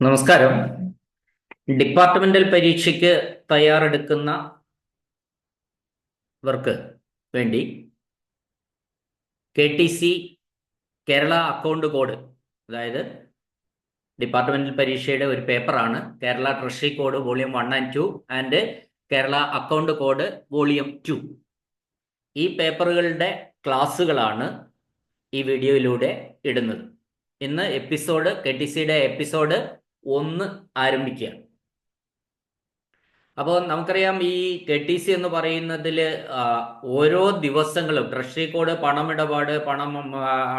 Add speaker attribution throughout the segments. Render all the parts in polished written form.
Speaker 1: നമസ്കാരം. ഡിപ്പാർട്ട്മെന്റൽ പരീക്ഷയ്ക്ക് തയ്യാറെടുക്കുന്നവർക്ക് വേണ്ടി KTC കേരള അക്കൗണ്ട് കോഡ്, അതായത് ഡിപ്പാർട്ട്മെന്റൽ പരീക്ഷയുടെ ഒരു പേപ്പറാണ് Kerala treasury code volume 1 and 2 and Kerala account code volume 2. ഈ പേപ്പറുകളുടെ ക്ലാസ്സുകളാണ് ഈ വീഡിയോയിലൂടെ ഇടുന്നത്. ഇന്ന് KTCയുടെ എപ്പിസോഡ് 1 ആരംഭിക്കുകയാണ്. അപ്പോൾ നമുക്കറിയാം, ഈ KTC എന്ന് പറയുന്നതിൽ ഓരോ ദിവസങ്ങളും ട്രഷറി കോഡ്, പണമിടപാട്, പണം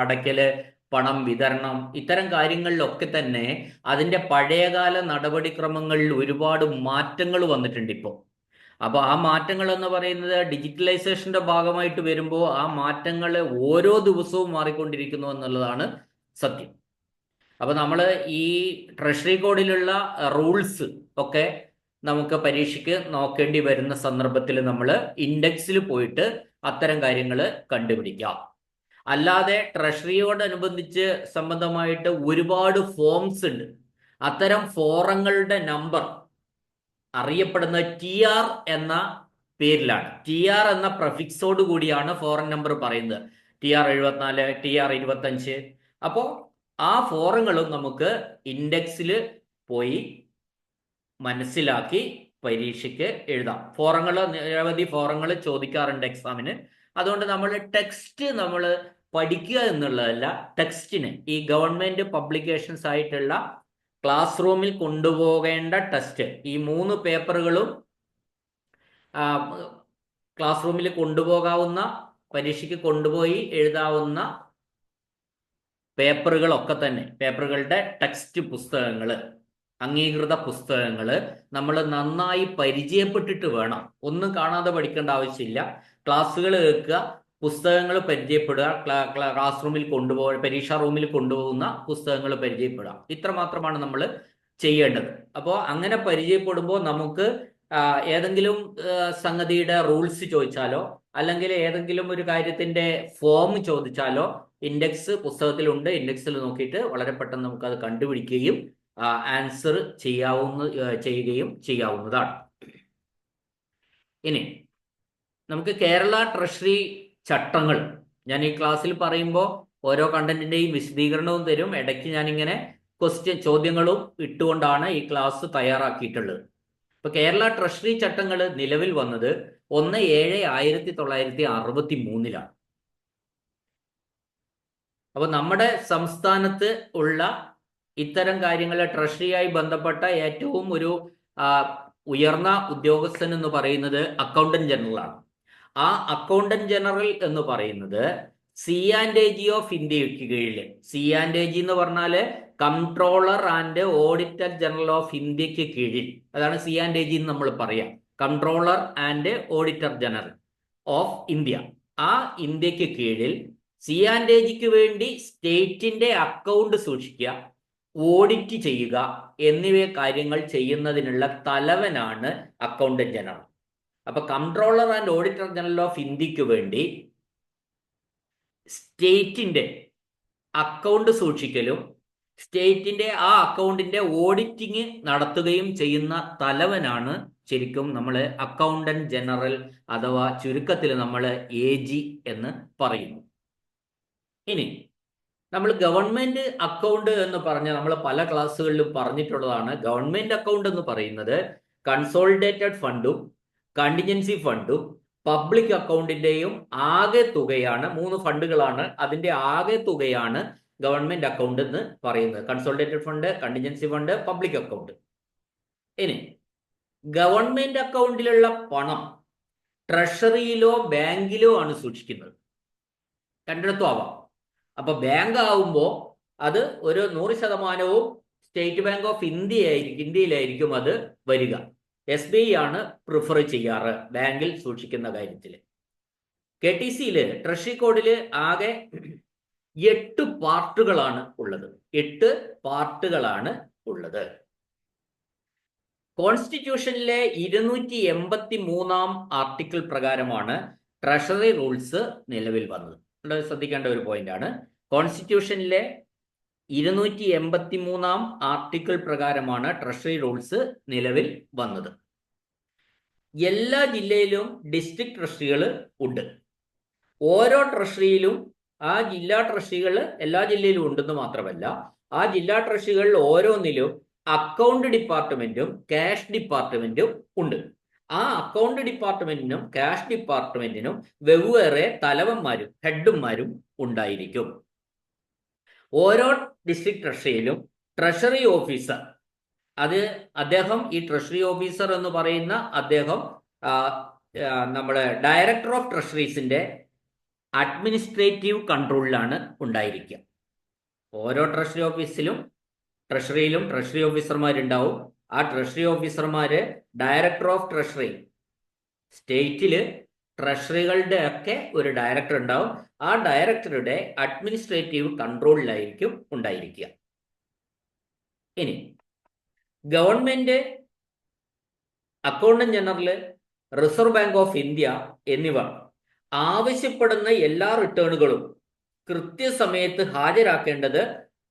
Speaker 1: അടയ്ക്കല്, പണം വിതരണം, ഇത്തരം കാര്യങ്ങളിലൊക്കെ തന്നെ അതിൻ്റെ പഴയകാല നടപടിക്രമങ്ങളിൽ ഒരുപാട് മാറ്റങ്ങൾ വന്നിട്ടുണ്ട് ഇപ്പോൾ. അപ്പോൾ ആ മാറ്റങ്ങൾ എന്ന് പറയുന്നത് ഡിജിറ്റലൈസേഷന്റെ ഭാഗമായിട്ട് വരുമ്പോൾ ആ മാറ്റങ്ങൾ ഓരോ ദിവസവും മാറിക്കൊണ്ടിരിക്കുന്നു എന്നുള്ളതാണ് സത്യം. അപ്പോൾ നമ്മൾ ഈ ട്രഷറി കോഡിലുള്ള റൂൾസ് ഒക്കെ നമുക്ക് പരീക്ഷയ്ക്ക് നോക്കേണ്ടി വരുന്ന സന്ദർഭത്തിൽ നമ്മൾ ഇൻഡെക്സിൽ പോയിട്ട് അത്തരം കാര്യങ്ങൾ കണ്ടുപിടിക്കാം. അല്ലാതെ ട്രഷറിയോടനുബന്ധിച്ച് സംബന്ധമായിട്ട് ഒരുപാട് ഫോംസ് ഉണ്ട്. അത്തരം ഫോറങ്ങളുടെ നമ്പർ അറിയപ്പെടുന്ന TR എന്ന പേരിലാണ്. TR എന്ന പ്രഫിക്സോട് കൂടിയാണ് ഫോറൻ നമ്പർ പറയുന്നത്. TR 74, TR 25. അപ്പോൾ ആ ഫോറങ്ങളും നമുക്ക് ഇൻഡെക്സിൽ പോയി മനസ്സിലാക്കി പരീക്ഷയ്ക്ക് എഴുതാം. നിരവധി ഫോറങ്ങൾ ചോദിക്കാറുണ്ട് എക്സാമിന്. അതുകൊണ്ട് നമ്മൾ ടെക്സ്റ്റ് പഠിക്കുക എന്നുള്ളതല്ല, ടെക്സ്റ്റിന് ഈ ഗവൺമെന്റ് പബ്ലിക്കേഷൻസ് ആയിട്ടുള്ള ക്ലാസ് റൂമിൽ കൊണ്ടുപോകേണ്ട ടെസ്റ്റ്, ഈ 3 പേപ്പറുകളും ക്ലാസ് റൂമിൽ കൊണ്ടുപോകാവുന്ന, പരീക്ഷയ്ക്ക് കൊണ്ടുപോയി എഴുതാവുന്ന പേപ്പറുകളൊക്കെ തന്നെ, പേപ്പറുകളുടെ ടെക്സ്റ്റ് പുസ്തകങ്ങൾ, അംഗീകൃത പുസ്തകങ്ങൾ നമ്മൾ നന്നായി പരിചയപ്പെട്ടിട്ട് വേണം. ഒന്നും കാണാതെ പഠിക്കേണ്ട ആവശ്യമില്ല. ക്ലാസ്സുകൾ കേൾക്കുക, പുസ്തകങ്ങൾ പരിചയപ്പെടുക, ക്ലാസ് റൂമിൽ പരീക്ഷാ റൂമിൽ കൊണ്ടുപോകുന്ന പുസ്തകങ്ങൾ പരിചയപ്പെടുക. ഇത്ര മാത്രമാണ് നമ്മൾ ചെയ്യേണ്ടത്. അപ്പോൾ അങ്ങനെ പരിചയപ്പെടുമ്പോൾ നമുക്ക് ഏതെങ്കിലും സംഗതിയുടെ റൂൾസ് ചോദിച്ചാലോ അല്ലെങ്കിൽ ഏതെങ്കിലും ഒരു കാര്യത്തിന്റെ ഫോം ചോദിച്ചാലോ പുസ്തകത്തിലുണ്ട്. ഇൻഡെക്സിൽ നോക്കിയിട്ട് വളരെ പെട്ടെന്ന് നമുക്കത് കണ്ടുപിടിക്കുകയും ആൻസർ ചെയ്യുകയും ചെയ്യാവുന്നതാണ്. ഇനി നമുക്ക് കേരള ട്രഷറി ചട്ടങ്ങൾ, ഞാൻ ഈ ക്ലാസ്സിൽ പറയുമ്പോൾ ഓരോ കണ്ടന്റിന്റെയും വിശദീകരണവും തരും. ഇടയ്ക്ക് ഞാനിങ്ങനെ ചോദ്യങ്ങളും ഇട്ടുകൊണ്ടാണ് ഈ ക്ലാസ് തയ്യാറാക്കിയിട്ടുള്ളത്. ഇപ്പൊ കേരള ട്രഷറി ചട്ടങ്ങൾ നിലവിൽ വന്നത് 1/7/1963 അപ്പൊ നമ്മുടെ സംസ്ഥാനത്ത് ഉള്ള ഇത്തരം കാര്യങ്ങൾ, ട്രഷറിയായി ബന്ധപ്പെട്ട ഏറ്റവും ഒരു ഉയർന്ന ഉദ്യോഗസ്ഥൻ എന്ന് പറയുന്നത് അക്കൗണ്ടന്റ് ജനറൽ ആണ്. ആ അക്കൗണ്ടന്റ് ജനറൽ എന്ന് പറയുന്നത് C&AG ഓഫ് ഇന്ത്യക്ക് കീഴിൽ, C&AG എന്ന് പറഞ്ഞാല് controller and auditor general of ഇന്ത്യക്ക് കീഴിൽ, അതാണ് C&AG എന്ന് നമ്മൾ പറയാം. Controller and auditor general of India. ആ ഇന്ത്യക്ക് കീഴിൽ C&AGക്ക് വേണ്ടി സ്റ്റേറ്റിന്റെ അക്കൗണ്ട് സൂക്ഷിക്കുക, ഓഡിറ്റ് ചെയ്യുക എന്നിവ കാര്യങ്ങൾ ചെയ്യുന്നതിനുള്ള തലവനാണ് അക്കൗണ്ടന്റ് ജനറൽ. അപ്പൊ controller and auditor general of ഇന്ത്യക്ക് വേണ്ടി സ്റ്റേറ്റിന്റെ അക്കൗണ്ട് സൂക്ഷിക്കലും സ്റ്റേറ്റിന്റെ ആ അക്കൗണ്ടിന്റെ ഓഡിറ്റിങ് നടത്തുകയും ചെയ്യുന്ന തലവനാണ് ശരിക്കും നമ്മൾ അക്കൗണ്ടന്റ് ജനറൽ, അഥവാ ചുരുക്കത്തിൽ നമ്മൾ AG എന്ന് പറയുന്നു. ഇനി നമ്മൾ ഗവൺമെന്റ് അക്കൗണ്ട് എന്ന് പറഞ്ഞ നമ്മൾ പല ക്ലാസ്സുകളിലും പറഞ്ഞിട്ടുള്ളതാണ്. ഗവൺമെന്റ് അക്കൗണ്ട് എന്ന് പറയുന്നത് കൺസോളിഡേറ്റഡ് ഫണ്ടും കണ്ടിജൻസി ഫണ്ടും പബ്ലിക് അക്കൗണ്ടിന്റെയും ആകെ തുകയാണ്. 3 ഫണ്ടുകളാണ്, അതിന്റെ ആകെ തുകയാണ് ഗവൺമെന്റ് അക്കൗണ്ട് എന്ന് പറയുന്നത്. Consolidated fund, contingency fund, public account. ഇനി ഗവൺമെന്റ് അക്കൗണ്ടിലുള്ള പണം ട്രഷറിയിലോ ബാങ്കിലോ ആണ് സൂക്ഷിക്കുന്നത്. രണ്ടിടത്തും ആവാം. അപ്പൊ ബാങ്ക് ആവുമ്പോൾ അത് ഒരു 100% സ്റ്റേറ്റ് ബാങ്ക് ഓഫ് ഇന്ത്യയിലായിരിക്കും അത് വരിക. SBI ആണ് പ്രിഫർ ചെയ്യാറ് ബാങ്കിൽ സൂക്ഷിക്കുന്ന കാര്യത്തിൽ. KTCയിൽ ട്രഷറി കോഡിൽ ആകെ 8 പാർട്ടുകളാണ് ഉള്ളത്. 8 പാർട്ടുകളാണ് ഉള്ളത്. കോൺസ്റ്റിറ്റ്യൂഷനിലെ 283 ആർട്ടിക്കിൾ പ്രകാരമാണ് ട്രഷറി റൂൾസ് നിലവിൽ വന്നത്. ശ്രദ്ധിക്കേണ്ട ഒരു പോയിന്റാണ്. കോൺസ്റ്റിറ്റ്യൂഷനിലെ 283 ആർട്ടിക്കിൾ പ്രകാരമാണ് ട്രഷറി റൂൾസ് നിലവിൽ വന്നത്. എല്ലാ ജില്ലയിലും ഡിസ്ട്രിക്ട് ട്രഷറികൾ ഉണ്ട്. ഓരോ ട്രഷറിയിലും ആ ജില്ലാ ട്രഷറികൾ എല്ലാ ജില്ലയിലും ഉണ്ടെന്ന് മാത്രമല്ല, ആ ജില്ലാ ട്രഷറികളിൽ ഓരോന്നിലും അക്കൗണ്ട് ഡിപ്പാർട്ട്മെന്റും ക്യാഷ് ഡിപ്പാർട്ട്മെന്റും ഉണ്ട്. ആ അക്കൗണ്ട് ഡിപ്പാർട്ട്മെന്റിനും ക്യാഷ് ഡിപ്പാർട്ട്മെന്റിനും വെവ്വേറെ തലവന്മാരും ഹെഡുമാരും ഉണ്ടായിരിക്കും. ഓരോ ഡിസ്ട്രിക്ട് ട്രഷറിയിലും ട്രഷറി ഓഫീസർ, അദ്ദേഹം ഈ ട്രഷറി ഓഫീസർ എന്ന് പറയുന്ന അദ്ദേഹം നമ്മുടെ ഡയറക്ടർ ഓഫ് ട്രഷറീസിന്റെ അഡ്മിനിസ്ട്രേറ്റീവ് കൺട്രോളിലാണ് ഉണ്ടായിരിക്കുക. ഓരോ ട്രഷറിയിലും ട്രഷറി ഓഫീസർമാരുണ്ടാവും. ആ ട്രഷറി ഓഫീസർമാര് ഡയറക്ടർ ഓഫ് ട്രഷറി, സ്റ്റേറ്റില് ട്രഷറികളുടെ ഒക്കെ ഒരു ഡയറക്ടർ ഉണ്ടാവും. ആ ഡയറക്ടറുടെ അഡ്മിനിസ്ട്രേറ്റീവ് കൺട്രോളിലായിരിക്കും ഉണ്ടായിരിക്കുക. ഇനി government, accountant general, reserve bank of India എന്നിവർ ആവശ്യപ്പെടുന്ന എല്ലാ റിട്ടേണുകളും കൃത്യസമയത്ത് ഹാജരാക്കേണ്ടത്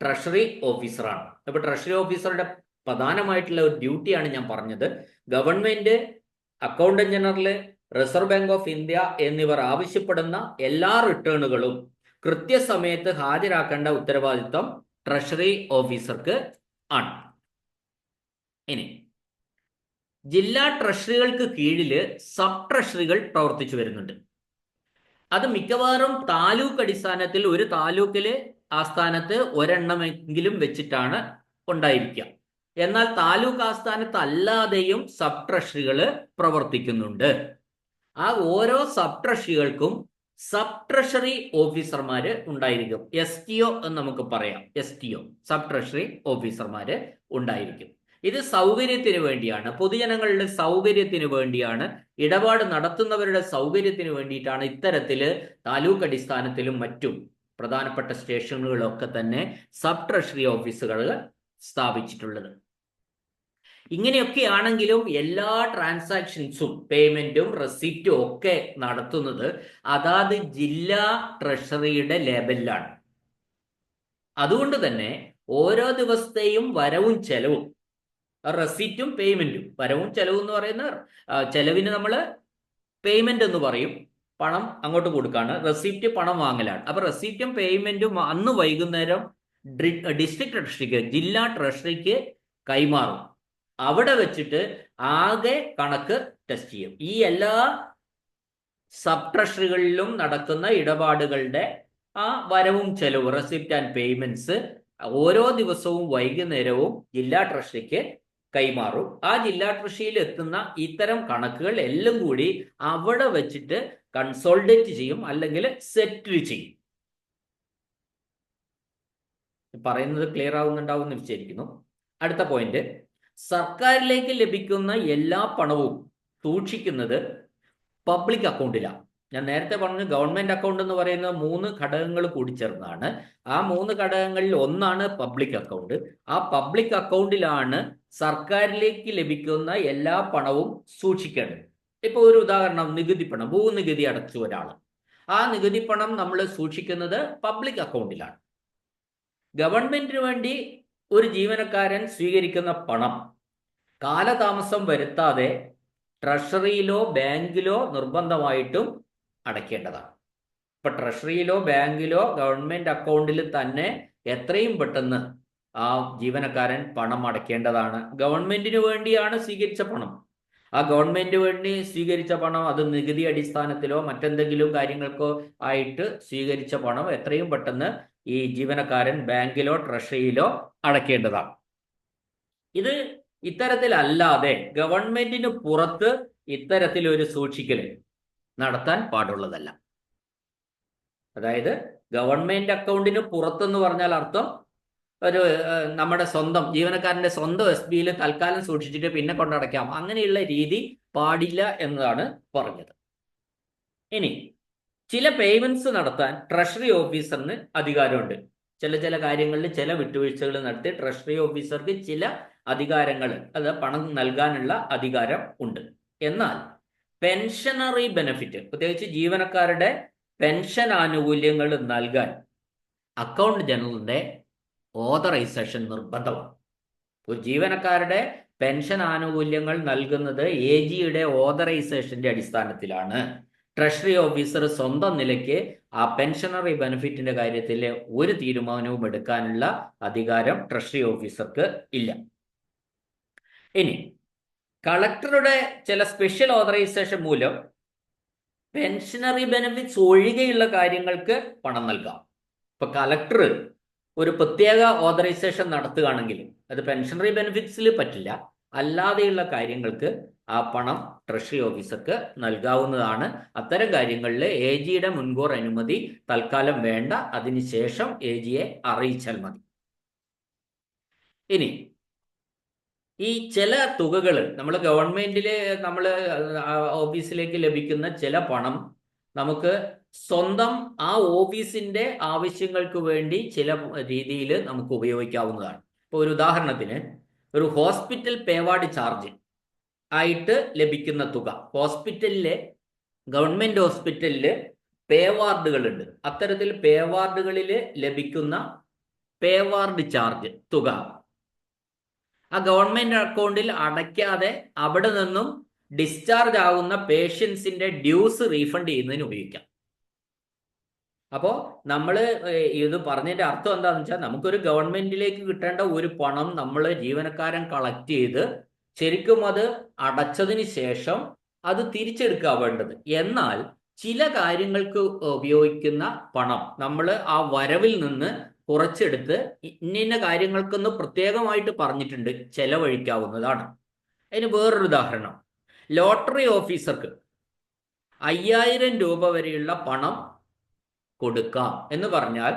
Speaker 1: ട്രഷറി ഓഫീസറാണ്. അപ്പൊ ട്രഷറി ഓഫീസറുടെ പ്രധാനമായിട്ടുള്ള ഒരു ഡ്യൂട്ടിയാണ് ഞാൻ പറഞ്ഞത്. Government, accountant general, reserve bank of India എന്നിവർ ആവശ്യപ്പെടുന്ന എല്ലാ റിട്ടേണുകളും കൃത്യസമയത്ത് ഹാജരാക്കേണ്ട ഉത്തരവാദിത്വം ട്രഷറി ഓഫീസർക്ക് ആണ്. ഇനി ജില്ലാ ട്രഷറികൾക്ക് കീഴില് സബ് ട്രഷറികൾ പ്രവർത്തിച്ചു വരുന്നുണ്ട്. അത് മിക്കവാറും താലൂക്ക് അടിസ്ഥാനത്തിൽ ഒരു താലൂക്കില് ആസ്ഥാനത്ത് ഒരെണ്ണമെങ്കിലും വെച്ചിട്ടാണ് ഉണ്ടായിരിക്കുക. എന്നാൽ താലൂക്ക് ആസ്ഥാനത്ത് അല്ലാതെയും സബ് ട്രഷറികൾ പ്രവർത്തിക്കുന്നുണ്ട്. ആ ഓരോ സബ് ട്രഷറികൾക്കും സബ് ട്രഷറി ഓഫീസർമാര് ഉണ്ടായിരിക്കും. STO എന്ന് നമുക്ക് പറയാം. STO, സബ് ട്രഷറി ഓഫീസർമാര് ഉണ്ടായിരിക്കും. ഇത് സൗകര്യത്തിന് വേണ്ടിയാണ്, പൊതുജനങ്ങളുടെ സൗകര്യത്തിന് വേണ്ടിയാണ്, ഇടപാട് നടത്തുന്നവരുടെ സൗകര്യത്തിന് വേണ്ടിയിട്ടാണ് ഇത്തരത്തില് താലൂക്ക് അടിസ്ഥാനത്തിലും മറ്റും പ്രധാനപ്പെട്ട സ്റ്റേഷനുകളൊക്കെ തന്നെ സബ് ട്രഷറി ഓഫീസുകൾ സ്ഥാപിച്ചിട്ടുള്ളത്. ഇങ്ങനെയൊക്കെയാണെങ്കിലും എല്ലാ ട്രാൻസാക്ഷൻസും പേയ്മെന്റും റെസിപ്റ്റും ഒക്കെ നടത്തുന്നത് അതാത് ജില്ലാ ട്രഷറിയുടെ ലേബലിലാണ്. അതുകൊണ്ട് തന്നെ ഓരോ ദിവസത്തെയും വരവും ചെലവും, റെസിപ്റ്റും പേയ്മെന്റും, വരവും ചെലവും എന്ന് പറയുന്ന ചെലവിന് നമ്മൾ പേയ്മെന്റ് എന്ന് പറയും, പണം അങ്ങോട്ട് കൊടുക്കാണ്. റെസിപ്റ്റ് പണം വാങ്ങലാണ്. അപ്പൊ റെസിപ്റ്റും പേയ്മെന്റും അന്ന് വൈകുന്നേരം ഡിസ്ട്രിക്ട് ട്രഷറിക്ക്, ജില്ലാ ട്രഷറിക്ക് കൈമാറും. അവിടെ വെച്ചിട്ട് ആകെ കണക്ക് ടെസ്റ്റ് ചെയ്യും. ഈ എല്ലാ സബ് ട്രഷറികളിലും നടക്കുന്ന ഇടപാടുകളുടെ ആ വരവും ചെലവും, റെസിപ്റ്റ് ആൻഡ് പേയ്മെന്റ്സ് ഓരോ ദിവസവും വൈകുന്നേരവും ജില്ലാ ട്രഷറിക്ക് കൈമാറും. ആ ജില്ലാ ട്രഷറിയിൽ എത്തുന്ന ഇത്തരം കണക്കുകൾ എല്ലാം കൂടി അവിടെ വെച്ചിട്ട് കൺസോൾഡേറ്റ് ചെയ്യും, അല്ലെങ്കിൽ സെറ്റിൽ ചെയ്യും. പറയുന്നത് ക്ലിയർ ആവുന്നുണ്ടാവും എന്ന് വിചാരിക്കുന്നു. അടുത്ത പോയിന്റ്, സർക്കാരിലേക്ക് ലഭിക്കുന്ന എല്ലാ പണവും സൂക്ഷിക്കുന്നത് പബ്ലിക് അക്കൗണ്ടിലാണ്. ഞാൻ നേരത്തെ പറഞ്ഞു, ഗവൺമെന്റ് അക്കൗണ്ട് എന്ന് പറയുന്ന 3 ഘടകങ്ങൾ കൂടിച്ചേർന്നതാണ്. ആ 3 ഘടകങ്ങളിൽ ഒന്നാണ് പബ്ലിക് അക്കൗണ്ട്. ആ പബ്ലിക് അക്കൗണ്ടിലാണ് സർക്കാരിലേക്ക് ലഭിക്കുന്ന എല്ലാ പണവും സൂക്ഷിക്കേണ്ടത്. ഇപ്പൊ ഒരു ഉദാഹരണം, നികുതി പണം, ഭൂനികുതി അടച്ചു ഒരാൾ, ആ നികുതി പണം നമ്മൾ സൂക്ഷിക്കുന്നത് പബ്ലിക് അക്കൗണ്ടിലാണ്. ഗവൺമെന്റിന് വേണ്ടി ഒരു ജീവനക്കാരൻ സ്വീകരിക്കുന്ന പണം കാലതാമസം വരുത്താതെ ട്രഷറിയിലോ ബാങ്കിലോ നിർബന്ധമായിട്ടും അടയ്ക്കേണ്ടതാണ്. ഇപ്പൊ ട്രഷറിയിലോ ബാങ്കിലോ ഗവൺമെന്റ് അക്കൗണ്ടിൽ തന്നെ എത്രയും പെട്ടെന്ന് ആ ജീവനക്കാരൻ പണം അടയ്ക്കേണ്ടതാണ്. ഗവൺമെന്റിന് വേണ്ടിയാണ് സ്വീകരിച്ച പണം. ആ ഗവൺമെന്റ് വേണ്ടി സ്വീകരിച്ച പണം, അത് നികുതി അടിസ്ഥാനത്തിലോ മറ്റെന്തെങ്കിലും കാര്യങ്ങൾക്കോ ആയിട്ട് സ്വീകരിച്ച പണം എത്രയും പെട്ടെന്ന് ഈ ജീവനക്കാരൻ ബാങ്കിലോ ട്രഷറിയിലോ അടയ്ക്കേണ്ടതാണ്. ഇത് ഇത്തരത്തിലല്ലാതെ ഗവൺമെന്റിന് പുറത്ത് ഇത്തരത്തിലൊരു സൂക്ഷിക്കല് നടത്താൻ പാടുള്ളതല്ല. അതായത് ഗവൺമെന്റ് അക്കൗണ്ടിന് പുറത്തെന്ന് പറഞ്ഞാൽ അർത്ഥം ഒരു നമ്മുടെ സ്വന്തം ജീവനക്കാരന്റെ സ്വന്തം SBയിൽ തൽക്കാലം സൂക്ഷിച്ചിട്ട് പിന്നെ കൊണ്ടടയ്ക്കാം, അങ്ങനെയുള്ള രീതി പാടില്ല എന്നതാണ് പറഞ്ഞത്. ഇനി ചില പേയ്മെന്റ്സ് നടത്താൻ ട്രഷറി ഓഫീസറിന് അധികാരമുണ്ട്. ചില കാര്യങ്ങളിൽ ചില വിട്ടുവീഴ്ചകൾ നടത്തി ട്രഷറി ഓഫീസർക്ക് ചില അധികാരങ്ങൾ, അത് പണം നൽകാനുള്ള അധികാരം ഉണ്ട്. എന്നാൽ പെൻഷനറി ബെനിഫിറ്റ്, പ്രത്യേകിച്ച് ജീവനക്കാരുടെ പെൻഷൻ ആനുകൂല്യങ്ങൾ നൽകാൻ അക്കൗണ്ട് ജനറലിന്റെ ഓതറൈസേഷൻ നിർബന്ധമാണ്. ഒരു ജീവനക്കാരുടെ പെൻഷൻ ആനുകൂല്യങ്ങൾ നൽകുന്നത് AGയുടെ ഓതറൈസേഷന്റെ അടിസ്ഥാനത്തിലാണ്. ട്രഷറി ഓഫീസർ സ്വന്തം നിലയ്ക്ക് ആ പെൻഷനറി ബെനിഫിറ്റിന്റെ കാര്യത്തിൽ ഒരു തീരുമാനവും എടുക്കാനുള്ള അധികാരം ട്രഷറി ഓഫീസർക്ക് ഇല്ല. ഇനി കളക്ടറുടെ ചില സ്പെഷ്യൽ ഓതറൈസേഷൻ മൂലം പെൻഷനറി ബെനിഫിറ്റ്സ് ഒഴികെയുള്ള കാര്യങ്ങൾക്ക് പണം നൽകാം. ഇപ്പൊ കളക്ടർ ഒരു പ്രത്യേക ഓതറൈസേഷൻ നടത്തുകയാണെങ്കിൽ അത് പെൻഷനറി ബെനിഫിറ്റ്സിൽ പറ്റില്ല, അല്ലാതെയുള്ള കാര്യങ്ങൾക്ക് ആ പണം ട്രഷറി ഓഫീസർക്ക് നൽകാവുന്നതാണ്. അത്തരം കാര്യങ്ങളിൽ AGയുടെ മുൻകൂർ അനുമതി തൽക്കാലം വേണ്ട, അതിനുശേഷം AGയെ അറിയിച്ചാൽ മതി. ഇനി ഈ ചില തുകകൾ നമ്മൾ ഗവൺമെന്റില് നമ്മൾ ഓഫീസിലേക്ക് ലഭിക്കുന്ന ചില പണം നമുക്ക് സ്വന്തം ആ ഓഫീസിന്റെ ആവശ്യങ്ങൾക്ക് വേണ്ടി ചില രീതിയിൽ നമുക്ക് ഉപയോഗിക്കാവുന്നതാണ്. ഇപ്പോൾ ഒരു ഉദാഹരണത്തിന് ഒരു ഹോസ്പിറ്റൽ പേവാർഡ് ചാർജ് ആയിട്ട് ലഭിക്കുന്ന തുക, ഹോസ്പിറ്റലിലെ ഗവൺമെന്റ് ഹോസ്പിറ്റലില് പേവാർഡുകളുണ്ട്, അത്തരത്തിൽ പേവാർഡുകളിൽ ലഭിക്കുന്ന പേവാർഡ് ചാർജ് തുക ആ ഗവൺമെന്റ് അക്കൗണ്ടിൽ അടയ്ക്കാതെ അവിടെ നിന്നും ഡിസ്ചാർജ് ആകുന്ന പേഷ്യൻസിന്റെ ഡ്യൂസ് റീഫണ്ട് ചെയ്യുന്നതിന് ഉപയോഗിക്കാം. അപ്പോൾ നമ്മൾ ഇത് പറഞ്ഞതിന്റെ അർത്ഥം എന്താണെന്ന് വെച്ചാൽ, നമുക്കൊരു ഗവൺമെന്റിലേക്ക് കിട്ടേണ്ട ഒരു പണം നമ്മൾ ജീവനക്കാരൻ കളക്ട് ചെയ്ത് ശരിക്കും അത് അടച്ചതിന് ശേഷം അത് തിരിച്ചെടുക്കുക വേണ്ടത്. എന്നാൽ ചില കാര്യങ്ങൾക്ക് ഉപയോഗിക്കുന്ന പണം നമ്മൾ ആ വരവിൽ നിന്ന് കുറച്ചെടുത്ത് ഇന്ന കാര്യങ്ങൾക്കൊന്ന് പ്രത്യേകമായിട്ട് പറഞ്ഞിട്ടുണ്ട് ചെലവഴിക്കാവുന്നതാണ്. അതിന് വേറൊരു ഉദാഹരണം, ലോട്ടറി ഓഫീസർക്ക് 5000 രൂപ വരെയുള്ള പണം കൊടുക്കാം എന്ന് പറഞ്ഞാൽ,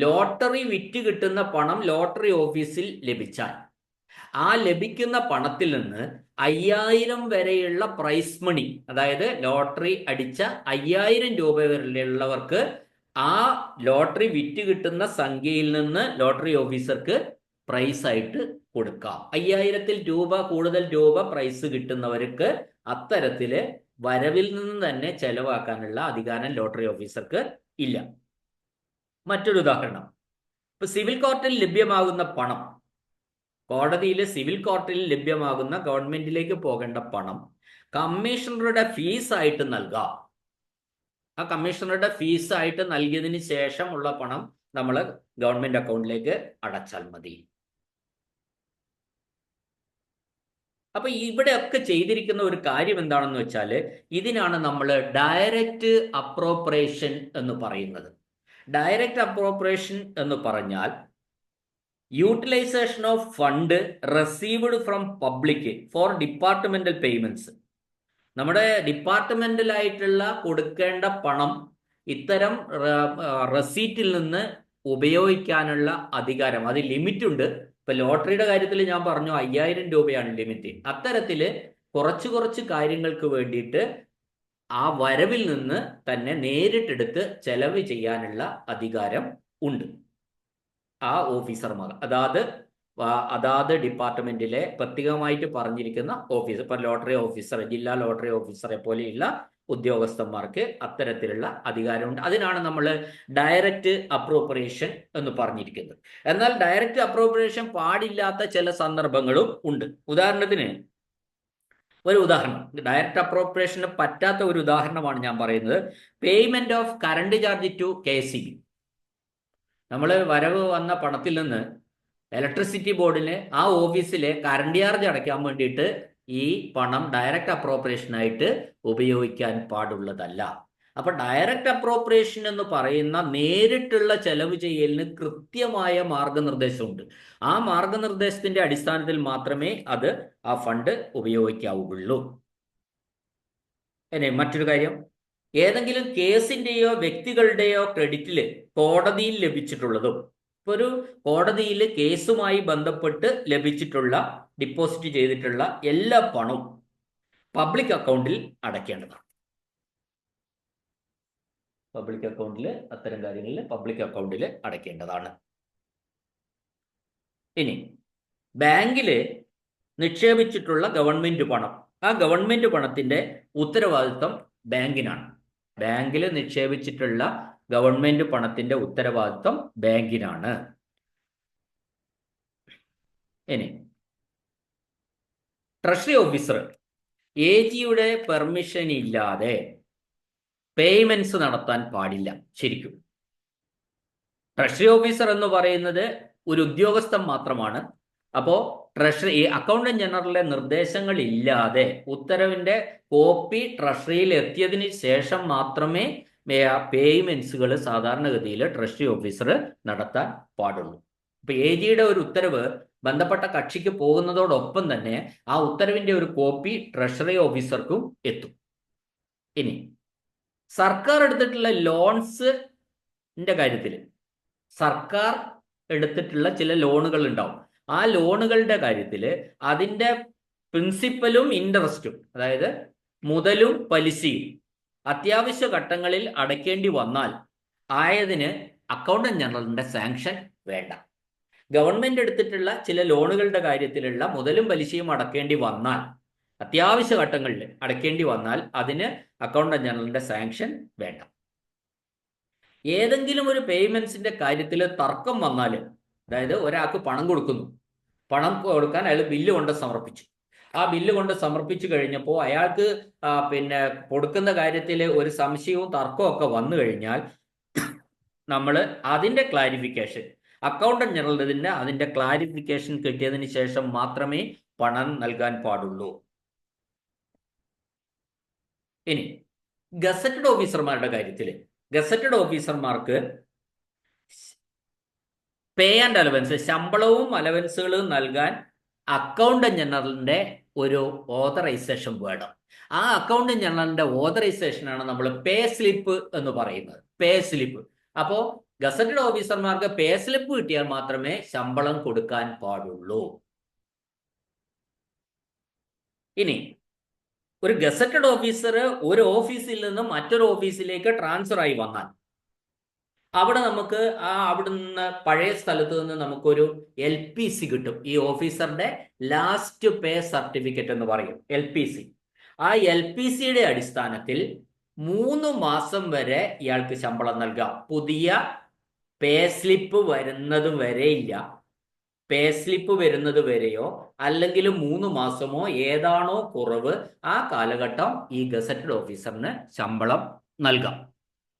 Speaker 1: ലോട്ടറി വിറ്റ് കിട്ടുന്ന പണം ലോട്ടറി ഓഫീസിൽ ലഭിച്ചാൽ ആ ലഭിക്കുന്ന പണത്തിൽ നിന്ന് 5000 വരെയുള്ള പ്രൈസ് മണി, അതായത് ലോട്ടറി അടിച്ച 5000 രൂപ വരെയുള്ളവർക്ക് ആ ലോട്ടറി വിറ്റ് കിട്ടുന്ന സംഖ്യയിൽ നിന്ന് ലോട്ടറി ഓഫീസർക്ക് പ്രൈസ് ആയിട്ട് കൊടുക്കാം. 5000-ൽ രൂപ കൂടുതൽ രൂപ പ്രൈസ് കിട്ടുന്നവർക്ക് അത്തരത്തില് വരവിൽ നിന്ന് തന്നെ ചെലവാക്കാനുള്ള അധികാരം ലോട്ടറി ഓഫീസർക്ക് ഇല്ല. മറ്റൊരു ഉദാഹരണം, ഇപ്പൊ സിവിൽ കോർട്ടിൽ ലഭ്യമാകുന്ന പണം, കോടതിയിൽ സിവിൽ കോർട്ടിൽ ലഭ്യമാകുന്ന ഗവൺമെന്റിലേക്ക് പോകേണ്ട പണം കമ്മീഷണറുടെ ഫീസായിട്ട് നൽകാം. ആ കമ്മീഷണറുടെ ഫീസായിട്ട് നൽകിയതിന് ശേഷമുള്ള പണം നമ്മൾ ഗവൺമെന്റ് അക്കൗണ്ടിലേക്ക് അടച്ചാൽ മതി. അപ്പൊ ഇവിടെയൊക്കെ ചെയ്തിരിക്കുന്ന ഒരു കാര്യം എന്താണെന്ന് വെച്ചാൽ, ഇതിനാണ് നമ്മൾ ഡയറക്റ്റ് അപ്രോപ്രിയേഷൻ എന്ന് പറയുന്നത്. ഡയറക്റ്റ് അപ്രോപ്രിയേഷൻ എന്ന് പറഞ്ഞാൽ utilisation of fund received from public for departmental payments. നമ്മുടെ ഡിപ്പാർട്ട്മെന്റലായിട്ടുള്ള കൊടുക്കേണ്ട പണം ഇത്തരം റെസീറ്റിൽ നിന്ന് ഉപയോഗിക്കാനുള്ള അധികാരം, അത് ലിമിറ്റ് ഉണ്ട്. ഇപ്പൊ ലോട്ടറിയുടെ കാര്യത്തിൽ ഞാൻ പറഞ്ഞു 5000 രൂപയാണ് ലിമിറ്റ്. അത്തരത്തില് കുറച്ച് കാര്യങ്ങൾക്ക് വേണ്ടിയിട്ട് ആ വരവിൽ നിന്ന് തന്നെ നേരിട്ടെടുത്ത് ചെലവ് ചെയ്യാനുള്ള അധികാരം ഉണ്ട് ആ ഓഫീസർമാർ, അതാത് ഡിപ്പാർട്ട്മെന്റിലെ പ്രത്യേകമായിട്ട് പറഞ്ഞിരിക്കുന്ന ഓഫീസർ. ഇപ്പൊ ലോട്ടറി ഓഫീസർ, ജില്ലാ ലോട്ടറി ഓഫീസറെ പോലെയുള്ള ഉദ്യോഗസ്ഥന്മാർക്ക് അത്തരത്തിലുള്ള അധികാരമുണ്ട്. അതിനാണ് നമ്മൾ ഡയറക്റ്റ് അപ്രോപ്രിയേഷൻ എന്ന് പറഞ്ഞിരിക്കുന്നത്. എന്നാൽ ഡയറക്റ്റ് അപ്രോപ്രിയേഷൻ പാടില്ലാത്ത ചില സന്ദർഭങ്ങളും ഉണ്ട്. ഉദാഹരണത്തിന് ഡയറക്റ്റ് അപ്രോപ്രിയേഷന് പറ്റാത്ത ഒരു ഉദാഹരണമാണ് ഞാൻ പറയുന്നത്. Payment of current charge to KCB. നമ്മൾ വരവ് വന്ന പണത്തിൽ നിന്ന് ഇലക്ട്രിസിറ്റി ബോർഡിന് ആ ഓഫീസിലെ കറണ്ട് ചാർജ് അടയ്ക്കാൻ വേണ്ടിയിട്ട് ഈ പണം ഡയറക്റ്റ് അപ്രോപ്രിയേഷനായിട്ട് ഉപയോഗിക്കാൻ പാടുള്ളതല്ല. അപ്പൊ ഡയറക്റ്റ് അപ്രോപ്രിയേഷൻ എന്ന് പറയുന്ന നേരിട്ടുള്ള ചെലവ് ചെയ്യലിന് കൃത്യമായ മാർഗനിർദ്ദേശമുണ്ട്. ആ മാർഗനിർദ്ദേശത്തിന്റെ അടിസ്ഥാനത്തിൽ മാത്രമേ അത് ആ ഫണ്ട് ഉപയോഗിക്കാവുള്ളൂ. ഇനി മറ്റൊരു കാര്യം, ഏതെങ്കിലും കേസിന്റെയോ വ്യക്തികളുടെയോ ക്രെഡിറ്റില് കോടതിയിൽ ലഭിച്ചിട്ടുള്ളതും, ഇപ്പൊ ഒരു കോടതിയിൽ കേസുമായി ബന്ധപ്പെട്ട് ലഭിച്ചിട്ടുള്ള ഡിപ്പോസിറ്റ് ചെയ്തിട്ടുള്ള എല്ലാ പണവും പബ്ലിക് അക്കൗണ്ടിൽ അടയ്ക്കേണ്ടതാണ്. അത്തരം കാര്യങ്ങളിൽ പബ്ലിക് അക്കൗണ്ടിൽ അടയ്ക്കേണ്ടതാണ്. ഇനി ബാങ്കില് നിക്ഷേപിച്ചിട്ടുള്ള ഗവൺമെന്റ് പണം, ആ ഗവൺമെന്റ് പണത്തിന്റെ ഉത്തരവാദിത്വം ബാങ്കിനാണ്. ബാങ്കിൽ നിക്ഷേപിച്ചിട്ടുള്ള ഗവൺമെന്റ് പണത്തിന്റെ ഉത്തരവാദിത്വം ബാങ്കിനാണ്. ഇനി ട്രഷറി ഓഫീസർ എ ജിയുടെ പെർമിഷൻ ഇല്ലാതെ പേയ്മെന്റ്സ് നടത്താൻ പാടില്ല. ശരിക്കും ട്രഷറി ഓഫീസർ എന്ന് പറയുന്നത് ഒരു ഉദ്യോഗസ്ഥൻ മാത്രമാണ്. അപ്പോൾ ട്രഷറി അക്കൗണ്ടന്റ് ജനറലിന്റെ നിർദ്ദേശങ്ങൾ ഇല്ലാതെ ഉത്തരവിന്റെ കോപ്പി ട്രഷറിയിൽ എത്തിയതിന് ശേഷം മാത്രമേ പേയ്മെന്റ്സുകൾ സാധാരണഗതിയിൽ ട്രഷറി ഓഫീസർ നടത്താൻ പാടുള്ളൂ. ഇപ്പൊ എ ജിയുടെ ഒരു ഉത്തരവ് ബന്ധപ്പെട്ട കക്ഷിക്ക് പോകുന്നതോടൊപ്പം തന്നെ ആ ഉത്തരവിന്റെ ഒരു കോപ്പി ട്രഷറി ഓഫീസർക്കും എത്തും. ഇനി സർക്കാർ എടുത്തിട്ടുള്ള ലോൺസിന്റെ കാര്യത്തിൽ സർക്കാർ എടുത്തിട്ടുള്ള ചില ലോണുകൾ ഉണ്ടാവും. ആ ലോണുകളുടെ കാര്യത്തിൽ അതിന്റെ പ്രിൻസിപ്പലും ഇൻട്രസ്റ്റും, അതായത് മുതലും പലിശയും അത്യാവശ്യ ഘട്ടങ്ങളിൽ അടയ്ക്കേണ്ടി വന്നാൽ ആയതിന് അക്കൗണ്ടന്റ് ജനറലിന്റെ സാങ്ഷൻ വേണ്ട. ഗവൺമെന്റ് എടുത്തിട്ടുള്ള ചില ലോണുകളുടെ കാര്യത്തിലുള്ള മുതലും പലിശയും അടക്കേണ്ടി വന്നാൽ, അത്യാവശ്യ ഘട്ടങ്ങളിൽ അടയ്ക്കേണ്ടി വന്നാൽ അതിന് അക്കൗണ്ടന്റ് ജനറലിന്റെ സാങ്ഷൻ വേണ്ട. ഏതെങ്കിലും ഒരു പേയ്മെന്റ്സിന്റെ കാര്യത്തിൽ തർക്കം വന്നാൽ, അതായത് ഒരാൾക്ക് പണം കൊടുക്കുന്നു, പണം കൊടുക്കാൻ അയാൾ ബില്ല് കൊണ്ട് സമർപ്പിച്ചു, ആ ബില്ല് കൊണ്ട് സമർപ്പിച്ചു കഴിഞ്ഞപ്പോൾ അയാൾക്ക് പിന്നെ കൊടുക്കുന്ന കാര്യത്തിൽ ഒരു സംശയവും തർക്കവും ഒക്കെ വന്നു കഴിഞ്ഞാൽ നമ്മൾ അതിന്റെ ക്ലാരിഫിക്കേഷൻ അക്കൗണ്ടന്റ് ജനറലിന്റെ അതിന്റെ ക്ലാരിഫിക്കേഷൻ കിട്ടിയതിന് ശേഷം മാത്രമേ പണം നൽകാൻ പാടുള്ളൂ. ഇനി ഗസറ്റഡ് ഓഫീസർമാരുടെ കാര്യത്തിൽ ഗസറ്റഡ് ഓഫീസർമാർക്ക് പേ ആൻഡ് അലവൻസ്, ശമ്പളവും അലവൻസുകളും നൽകാൻ അക്കൗണ്ടന്റ് ജനറലിന്റെ ഒരു ഓതറൈസേഷൻ വേണം. ആ അക്കൗണ്ടന്റ് ജനറലിന്റെ ഓതറൈസേഷനാണ് നമ്മൾ പേ സ്ലിപ്പ് എന്ന് പറയുന്നത്. പേ സ്ലിപ്പ്. അപ്പോൾ ഗസറ്റഡ് ഓഫീസർമാർക്ക് പേ സ്ലിപ്പ് കിട്ടിയാൽ മാത്രമേ ശമ്പളം കൊടുക്കാൻ പാടുള്ളൂ. ഇനി ഒരു ഗസറ്റഡ് ഓഫീസർ ഒരു ഓഫീസിൽ നിന്ന് മറ്റൊരു ഓഫീസിലേക്ക് ട്രാൻസ്ഫർ ആയി വന്നാൽ അവിടെ നമുക്ക് അവിടെ നിന്ന് പഴയ സ്ഥലത്ത് നിന്ന് നമുക്കൊരു LPC കിട്ടും. ഈ ഓഫീസറുടെ ലാസ്റ്റ് പേ സർട്ടിഫിക്കറ്റ് എന്ന് പറയും, LPC. ആ LPCയുടെ അടിസ്ഥാനത്തിൽ 3 മാസം വരെ ഇയാൾക്ക് ശമ്പളം നൽകാം. പുതിയ പേ സ്ലിപ്പ് വരുന്നത് വരെയില്ല. പേ സ്ലിപ്പ് വരുന്നത് വരെയോ അല്ലെങ്കിൽ 3 മാസമോ ഏതാണോ കുറവ് ആ കാലഘട്ടം ഈ ഗസറ്റഡ് ഓഫീസറിന് ശമ്പളം നൽകാം.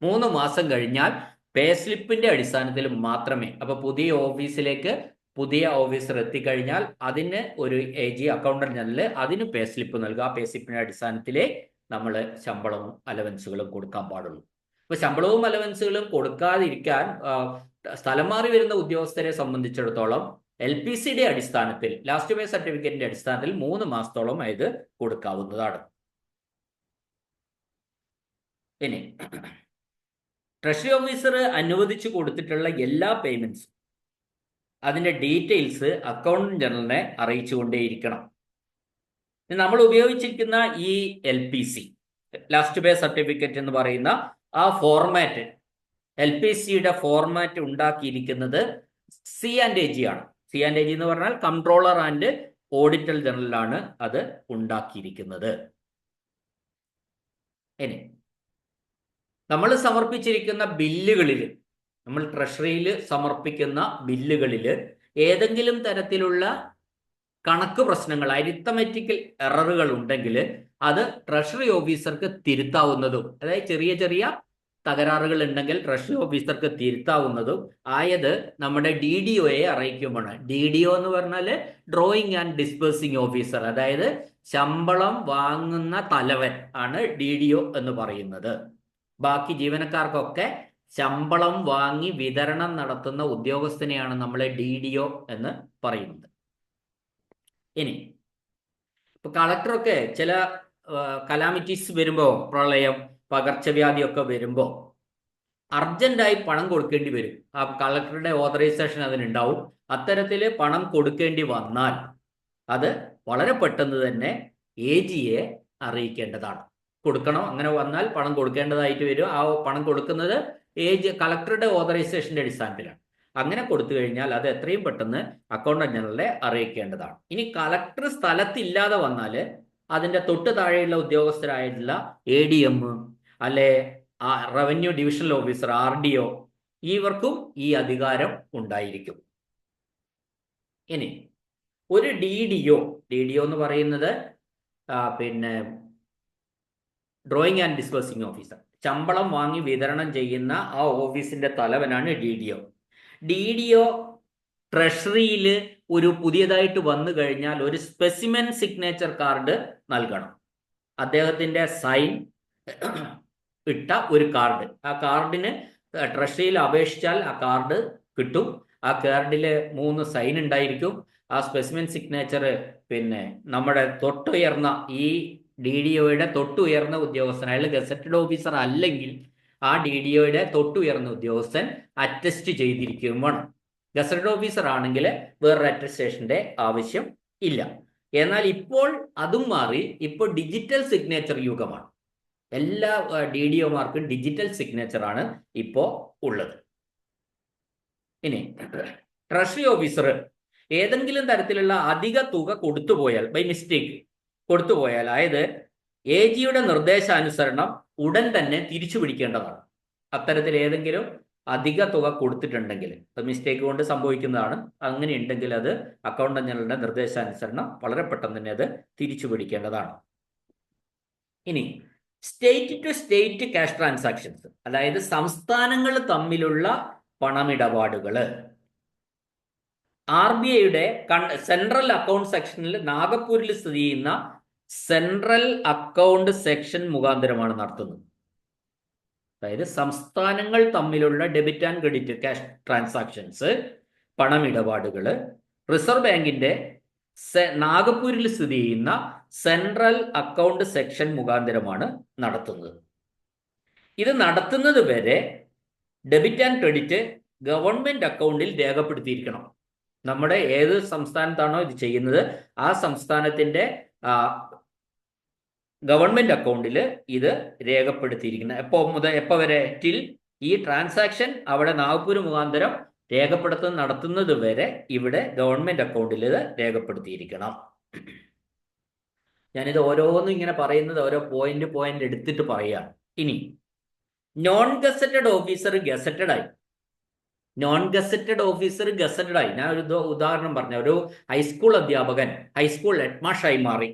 Speaker 1: 3 മാസം കഴിഞ്ഞാൽ പേ സ്ലിപ്പിന്റെ അടിസ്ഥാനത്തിൽ മാത്രമേ, അപ്പൊ പുതിയ ഓഫീസിലേക്ക് പുതിയ ഓഫീസർ എത്തിക്കഴിഞ്ഞാൽ അതിന് ഒരു AG അക്കൗണ്ടന്റ് ജനറൽ അതിന് പേ സ്ലിപ്പ് നൽകുക. ആ പേ സ്ലിപ്പിന്റെ അടിസ്ഥാനത്തിലേ നമ്മൾ ശമ്പളവും അലവൻസുകളും കൊടുക്കാൻ പാടുള്ളൂ. അപ്പൊ ശമ്പളവും അലവൻസുകളും കൊടുക്കാതിരിക്കാൻ സ്ഥലം മാറി വരുന്ന ഉദ്യോഗസ്ഥരെ സംബന്ധിച്ചിടത്തോളം LPCയുടെ അടിസ്ഥാനത്തിൽ, ലാസ്റ്റ് പേ സർട്ടിഫിക്കറ്റിന്റെ അടിസ്ഥാനത്തിൽ 3 മാസത്തോളം ഇത് കൊടുക്കാവുന്നതാണ്. ഇനി ട്രഷറി ഓഫീസർ അനുവദിച്ചു കൊടുത്തിട്ടുള്ള എല്ലാ പേയ്മെന്റ്സും അതിന്റെ ഡീറ്റെയിൽസ് അക്കൗണ്ടന്റ് ജനറലിനെ അറിയിച്ചുകൊണ്ടേയിരിക്കണം. നമ്മൾ ഉപയോഗിച്ചിരിക്കുന്ന ഈ LPC, ലാസ്റ്റ് പേ സർട്ടിഫിക്കറ്റ് എന്ന് പറയുന്ന ആ ഫോർമാറ്റ്, LPCയുടെ ഫോർമാറ്റ് ഉണ്ടാക്കിയിരിക്കുന്നത് C&AG ആണ്. C&AG എന്ന് പറഞ്ഞാൽ കൺട്രോളർ ആൻഡ് ഓഡിറ്റർ ജനറലാണ് അത് ഉണ്ടാക്കിയിരിക്കുന്നത്. ഇനി നമ്മൾ സമർപ്പിച്ചിരിക്കുന്ന ബില്ലുകളിൽ, നമ്മൾ ട്രഷറിയിൽ സമർപ്പിക്കുന്ന ബില്ലുകളിൽ ഏതെങ്കിലും തരത്തിലുള്ള കണക്ക് പ്രശ്നങ്ങൾ, അരിത്തമെറ്റിക്കൽ എററുകൾ ഉണ്ടെങ്കിൽ അത് ട്രഷറി ഓഫീസർക്ക് തിരുത്താവുന്നതും, അതായത് ചെറിയ ചെറിയ തകരാറുകൾ ഉണ്ടെങ്കിൽ ട്രഷറി ഓഫീസർക്ക് തിരുത്താവുന്നതും ആയത് നമ്മുടെ DDOയെ അറിയിക്കുമ്പോൾ. DDO എന്ന് പറഞ്ഞാൽ ഡ്രോയിങ് ആൻഡ് ഡിസ്പേഴ്സിങ് ഓഫീസർ, അതായത് ശമ്പളം വാങ്ങുന്ന തലവൻ ആണ് DDO എന്ന് പറയുന്നത്. ബാക്കി ജീവനക്കാർക്കൊക്കെ ശമ്പളം വാങ്ങി വിതരണം നടത്തുന്ന ഉദ്യോഗസ്ഥനെയാണ് നമ്മൾ DDO എന്ന് പറയുന്നത്. ഇനി ഇപ്പൊ കളക്ടറൊക്കെ ചില കലാമിറ്റീസ് വരുമ്പോൾ, പ്രളയം, പകർച്ചവ്യാധിയൊക്കെ വരുമ്പോൾ അർജന്റായി പണം കൊടുക്കേണ്ടി വരും. ആ കളക്ടറുടെ ഓതറൈസേഷൻ അതിനുണ്ടാവും. അത്തരത്തിൽ പണം കൊടുക്കേണ്ടി വന്നാൽ അത് വളരെ പെട്ടെന്ന് തന്നെ AGയെ അറിയിക്കേണ്ടതാണ്. കൊടുക്കണം. അങ്ങനെ വന്നാൽ പണം കൊടുക്കേണ്ടതായിട്ട് വരും. ആ പണം കൊടുക്കുന്നത് കളക്ടറുടെ ഓതറൈസേഷന്റെ അടിസ്ഥാനത്തിലാണ്. അങ്ങനെ കൊടുത്തു കഴിഞ്ഞാൽ അത് എത്രയും പെട്ടെന്ന് അക്കൗണ്ടന്റ് ജനറലെ അറിയിക്കേണ്ടതാണ്. ഇനി കളക്ടർ സ്ഥലത്തില്ലാതെ വന്നാൽ അതിന്റെ തൊട്ട് താഴെയുള്ള ഉദ്യോഗസ്ഥരായിട്ടുള്ള ADM അല്ലെ റവന്യൂ ഡിവിഷണൽ ഓഫീസർ RDO ഇവർക്കും ഈ അധികാരം ഉണ്ടായിരിക്കും. ഇനി ഒരു ഡി ഡി ഒ എന്ന് പറയുന്നത് പിന്നെ ഡ്രോയിങ് ആൻഡ് ഡിസ്ബേഴ്സിംഗ് ഓഫീസർ, ശമ്പളം വാങ്ങി വിതരണം ചെയ്യുന്ന ആ ഓഫീസിന്റെ തലവനാണ് DDO. DDO ട്രഷറിയിൽ ഒരു പുതിയതായിട്ട് വന്നു കഴിഞ്ഞാൽ ഒരു സ്പെസിമെൻ സിഗ്നേച്ചർ കാർഡ് നൽകണം. അദ്ദേഹത്തിന്റെ സൈൻ ഇട്ട ഒരു കാർഡ്. ആ കാർഡിന് ട്രഷറിയിൽ അപേക്ഷിച്ചാൽ ആ കാർഡ് കിട്ടും. ആ കാർഡിൽ 3 സൈൻ ഉണ്ടായിരിക്കും. ആ സ്പെസിമെൻ സിഗ്നേച്ചർ പിന്നെ നമ്മുടെ തൊട്ടുയർന്ന ഈ DDOയുടെ തൊട്ടുയർന്ന ഉദ്യോഗസ്ഥൻ, അയാൾ ഗസറ്റഡ് ഓഫീസർ അല്ലെങ്കിൽ ആ DDOയുടെ തൊട്ടുയർന്ന ഉദ്യോഗസ്ഥൻ അറ്റസ്റ്റ് ചെയ്തിരിക്കുകയും വേണം. ഗസറ്റഡ് ഓഫീസർ ആണെങ്കിൽ വേറൊരു അറ്റസ്റ്റേഷന്റെ ആവശ്യം ഇല്ല. എന്നാൽ ഇപ്പോൾ അതും മാറി, ഇപ്പോൾ ഡിജിറ്റൽ സിഗ്നേച്ചർ യുഗമാണ്. എല്ലാ DDOമാർക്കും ഡിജിറ്റൽ സിഗ്നേച്ചർ ആണ് ഇപ്പോൾ ഉള്ളത്. ഇനി ട്രഷറി ഓഫീസർ ഏതെങ്കിലും തരത്തിലുള്ള അധിക തുക കൊടുത്തുപോയാൽ, ബൈ മിസ്റ്റേക്ക് കൊടുത്തുപോയാൽ, അതായത് AGയുടെ നിർദ്ദേശാനുസരണം ഉടൻ തന്നെ തിരിച്ചു പിടിക്കേണ്ടതാണ്. അത്തരത്തിൽ ഏതെങ്കിലും അധിക തുക കൊടുത്തിട്ടുണ്ടെങ്കിൽ, അത് മിസ്റ്റേക്ക് കൊണ്ട് സംഭവിക്കുന്നതാണ്, അങ്ങനെ ഉണ്ടെങ്കിൽ അത് അക്കൗണ്ടന്റ് ജനറലിന്റെ നിർദ്ദേശാനുസരണം വളരെ പെട്ടെന്ന് തന്നെ അത് തിരിച്ചു പിടിക്കേണ്ടതാണ്. ഇനി state to state cash transactions, അതായത് സംസ്ഥാനങ്ങൾ തമ്മിലുള്ള പണമിടപാടുകൾ. RBIയുടെ സെൻട്രൽ അക്കൗണ്ട് സെക്ഷനിൽ നാഗപ്പൂരിൽ സ്ഥിതി ചെയ്യുന്ന സെൻട്രൽ അക്കൗണ്ട് സെക്ഷൻ മുഖാന്തരമാണ് നടത്തുന്നത്. അതായത് സംസ്ഥാനങ്ങൾ തമ്മിലുള്ള debit and credit cash transactions, പണമിടപാടുകൾ റിസർവ് ബാങ്കിന്റെ നാഗപ്പൂരിൽ സ്ഥിതി ചെയ്യുന്ന സെൻട്രൽ അക്കൗണ്ട് സെക്ഷൻ മുഖാന്തരമാണ് നടത്തുന്നത്. ഇത് നടത്തുന്നത് വരെ ഡെബിറ്റ് ആൻഡ് ക്രെഡിറ്റ് ഗവൺമെന്റ് അക്കൗണ്ടിൽ രേഖപ്പെടുത്തിയിരിക്കണം. നമ്മുടെ ഏത് സംസ്ഥാനത്താണോ ഇത് ചെയ്യുന്നത് ആ സംസ്ഥാനത്തിന്റെ ഗവൺമെന്റ് അക്കൗണ്ടിൽ ഇത് രേഖപ്പെടുത്തിയിരിക്കുന്നത്. എപ്പോൾ വരെ? ടിൽ ഈ ട്രാൻസാക്ഷൻ അവിടെ നാഗ്പൂർ മുഖാന്തരം നടത്തുന്നത് വരെ ഇവിടെ ഗവൺമെന്റ് അക്കൗണ്ടിൽ ഇത് രേഖപ്പെടുത്തിയിരിക്കണം. ഞാനിത് ഓരോന്നും ഇങ്ങനെ പറയുന്നത് ഓരോ പോയിന്റ് എടുത്തിട്ട് പറയുകയാണ്. ഇനി നോൺ ഗസറ്റഡ് ഓഫീസർ ഗസറ്റഡ് ആയി. നോൺ ഗസറ്റഡ് ഓഫീസർ ഗസറ്റഡ് ആയി. ഞാൻ ഒരു ഉദാഹരണം പറഞ്ഞ, ഒരു ഹൈസ്കൂൾ അധ്യാപകൻ ഹൈസ്കൂൾ ഹെഡ്മാഷായി മാറി.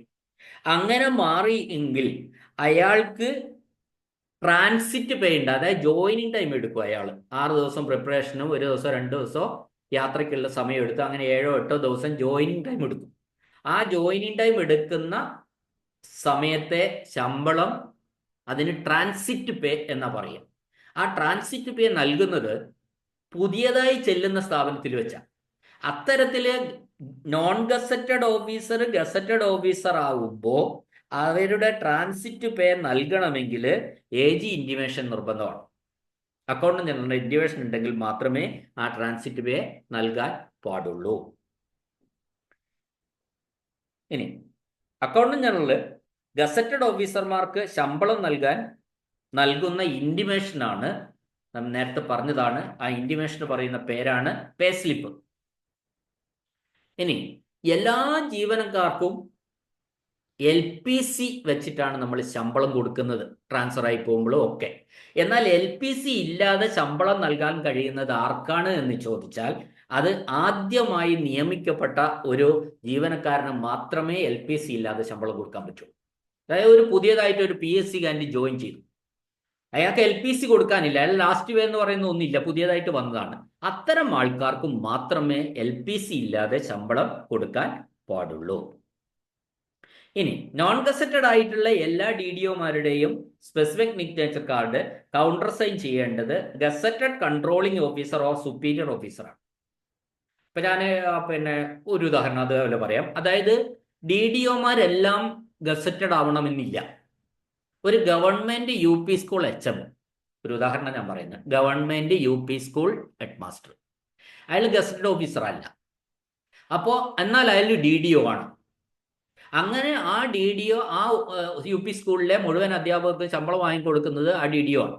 Speaker 1: അങ്ങനെ മാറി എങ്കിൽ അയാൾക്ക് ട്രാൻസിറ്റ് പേ ഉണ്ട്. അതായത് ജോയിനിങ് ടൈം എടുക്കും. അയാൾ 6 ദിവസം പ്രിപ്പറേഷനും 1 ദിവസം 2 ദിവസം യാത്രയ്ക്കുള്ള സമയം എടുത്തു. അങ്ങനെ 7-8 ദിവസം ജോയിനിങ് ടൈം എടുക്കും. ആ ജോയിനിങ് ടൈം എടുക്കുന്ന സമയത്തെ ശമ്പളം അതിന് ട്രാൻസിറ്റ് പേ എന്നാ പറയുക. ആ ട്രാൻസിറ്റ് പേ നൽകുന്നത് പുതിയതായി ചെല്ലുന്ന സ്ഥാപനത്തിൽ വെച്ചാണ്. അത്തരത്തില് non gazetted officer gazetted officer ആകുമ്പോൾ അവരുടെ ട്രാൻസിറ്റ് പേ നൽകണമെങ്കിൽ AG ഇന്റിമേഷൻ നിർബന്ധമാണ്. അക്കൗണ്ടന്റ് ജനറലിന്റെ ഇന്റിമേഷൻ ഉണ്ടെങ്കിൽ മാത്രമേ ആ ട്രാൻസിറ്റ് പേ നൽകാൻ പാടുള്ളൂ. ഇനി അക്കൗണ്ടന്റ് ജനറൽ ഗസറ്റഡ് ഓഫീസർമാർക്ക് ശമ്പളം നൽകുന്ന ഇന്റിമേഷനാണ്, നമ്മൾ നേരത്തെ പറഞ്ഞതാണ്. ആ ഇന്റിമേഷന് പറയുന്ന പേരാണ് പേ സ്ലിപ്പ്. ഇനി എല്ലാ ജീവനക്കാർക്കും LPC വെച്ചിട്ടാണ് നമ്മൾ ശമ്പളം കൊടുക്കുന്നത്, ട്രാൻസ്ഫർ ആയി പോകുമ്പോഴും ഒക്കെ. എന്നാൽ LPC ഇല്ലാതെ ശമ്പളം നൽകാൻ കഴിയുന്നത് ആർക്കാണ് എന്ന് ചോദിച്ചാൽ അത് ആദ്യമായി നിയമിക്കപ്പെട്ട ഒരു ജീവനക്കാരന് മാത്രമേ LPC ഇല്ലാതെ ശമ്പളം കൊടുക്കാൻ പറ്റൂ. അതായത് ഒരു പുതിയതായിട്ട് ഒരു PSC കാൻഡിഡേറ്റ് ജോയിൻ ചെയ്തു, അയാൾക്ക് LPC കൊടുക്കാനില്ല, അയാൾ ലാസ്റ്റ് പേ എന്ന് പറയുന്ന ഒന്നുമില്ല, പുതിയതായിട്ട് വന്നതാണ്. അത്തരം ആൾക്കാർക്ക് മാത്രമേ LPC ഇല്ലാതെ ശമ്പളം കൊടുക്കാൻ പാടുള്ളൂ. ഇനി നോൺ ഗസറ്റഡ് ആയിട്ടുള്ള എല്ലാ DDOമാരുടെയും specific signature card counter sign ചെയ്യേണ്ടത് gazetted controlling officer or superior ഓഫീസറാണ്. ഇപ്പൊ ഞാൻ ഒരു ഉദാഹരണം അതുപോലെ പറയാം. അതായത് DDOമാരെല്ലാം ഗസറ്റഡ് ആവണമെന്നില്ല. ഒരു ഗവൺമെന്റ് UP സ്കൂൾ HM, ഒരു ഉദാഹരണം ഞാൻ പറയുന്നത്, government UP school head master, അയാൾ ഗസറ്റഡ് ഓഫീസർ അല്ല. എന്നാൽ അയാൾ DDO ആണ്. അങ്ങനെ ആ DDO ആ UP സ്കൂളിലെ മുഴുവൻ അധ്യാപകർക്ക് ശമ്പളം വാങ്ങിക്കൊടുക്കുന്നത് ആ DDO ആണ്.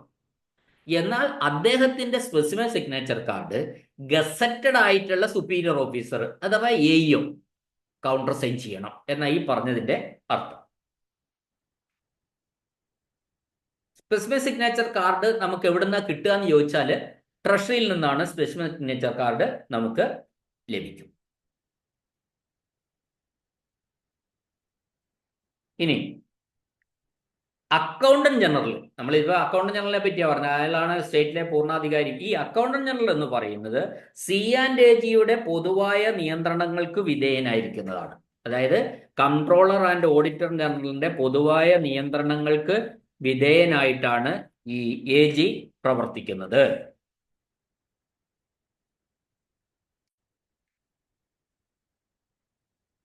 Speaker 1: എന്നാൽ അദ്ദേഹത്തിന്റെ സ്പെസിഫിക് സിഗ്നേച്ചർ കാർഡ് ഗസറ്റഡ് ആയിട്ടുള്ള സുപ്പീരിയർ ഓഫീസർ അഥവാ AEO കൗണ്ടർ സൈൻ ചെയ്യണം എന്നാ ഈ പറഞ്ഞതിന്റെ അർത്ഥം. സ്പെസിഫിക് സിഗ്നേച്ചർ കാർഡ് നമുക്ക് എവിടുന്ന കിട്ടുക എന്ന് ചോദിച്ചാൽ ട്രഷറിയിൽ നിന്നാണ് സ്പെസിഫിക് സിഗ്നേച്ചർ കാർഡ് നമുക്ക് ലഭിക്കും. ഇനി അക്കൗണ്ടന്റ് ജനറൽ, നമ്മളിപ്പോൾ അക്കൗണ്ടന്റ് ജനറലിനെ പറ്റിയാണ് പറഞ്ഞത്, അയാളാണ് സ്റ്റേറ്റിലെ പൂർണ്ണാധികാരി. ഈ അക്കൗണ്ടന്റ് ജനറൽ എന്ന് പറയുന്നത് C&AGയുടെ പൊതുവായ നിയന്ത്രണങ്ങൾക്ക് വിധേയനായിരിക്കുന്നതാണ്. അതായത് കൺട്രോളർ ആൻഡ് ഓഡിറ്റർ ജനറലിന്റെ പൊതുവായ നിയന്ത്രണങ്ങൾക്ക് വിധേയനായിട്ടാണ് ഈ AG പ്രവർത്തിക്കുന്നത്.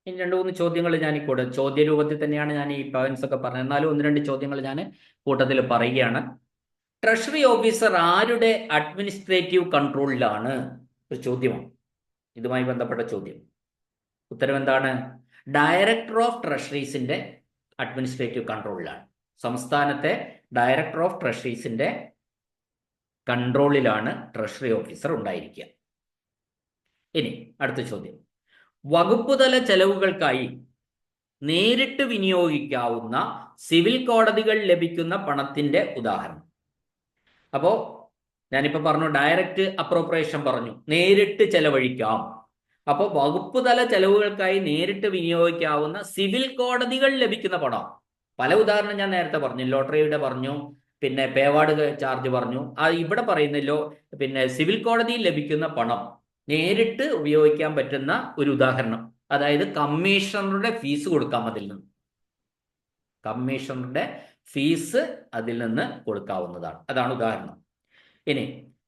Speaker 1: ഇനി 2-3 ചോദ്യങ്ങൾ ഞാൻ കൂടെ ചോദ്യ രൂപത്തിൽ തന്നെയാണ് ഞാൻ ഈ പോയിന്റ്സ് ഒക്കെ പറഞ്ഞത്, എന്നാലും 1-2 ചോദ്യങ്ങൾ ഞാൻ കൂട്ടത്തിൽ പറയുകയാണ്. ട്രഷറി ഓഫീസർ ആരുടെ അഡ്മിനിസ്ട്രേറ്റീവ് കൺട്രോളിലാണ്? ഒരു ചോദ്യമാണ്, ഇതുമായി ബന്ധപ്പെട്ട ചോദ്യം. ഉത്തരം എന്താണ്? ഡയറക്ടർ ഓഫ് ട്രഷറീസിന്റെ അഡ്മിനിസ്ട്രേറ്റീവ് കൺട്രോളിലാണ്. സംസ്ഥാനത്തെ ഡയറക്ടർ ഓഫ് ട്രഷറീസിന്റെ കൺട്രോളിലാണ് ട്രഷറി ഓഫീസർ ഉണ്ടായിരിക്കുക. ഇനി അടുത്ത ചോദ്യം, വകുപ്പുതല ചെലവുകൾക്കായി നേരിട്ട് വിനിയോഗിക്കാവുന്ന സിവിൽ കോടതികൾ ലഭിക്കുന്ന പണത്തിന്റെ ഉദാഹരണം. അപ്പോ ഞാനിപ്പോ പറഞ്ഞു ഡയറക്റ്റ് അപ്രോപ്രിയേഷൻ പറഞ്ഞു, നേരിട്ട് ചെലവഴിക്കാം. അപ്പോൾ വകുപ്പുതല ചെലവുകൾക്കായി നേരിട്ട് വിനിയോഗിക്കാവുന്ന സിവിൽ കോടതികൾ ലഭിക്കുന്ന പണം. പല ഉദാഹരണം ഞാൻ നേരത്തെ പറഞ്ഞു, ലോട്ടറിയുടെ പറഞ്ഞു, പിന്നെ പേവാർഡ് ചാർജ് പറഞ്ഞു. ഇവിടെ പറയുന്നല്ലോ പിന്നെ സിവിൽ കോടതിയിൽ ലഭിക്കുന്ന പണം നേരിട്ട് ഉപയോഗിക്കാൻ പറ്റുന്ന ഒരു ഉദാഹരണം, അതായത് കമ്മീഷണറുടെ ഫീസ് കൊടുക്കാം. അതിൽ നിന്ന് കമ്മീഷണറുടെ ഫീസ് അതിൽ നിന്ന് കൊടുക്കാവുന്നതാണ്. അതാണ് ഉദാഹരണം. ഇനി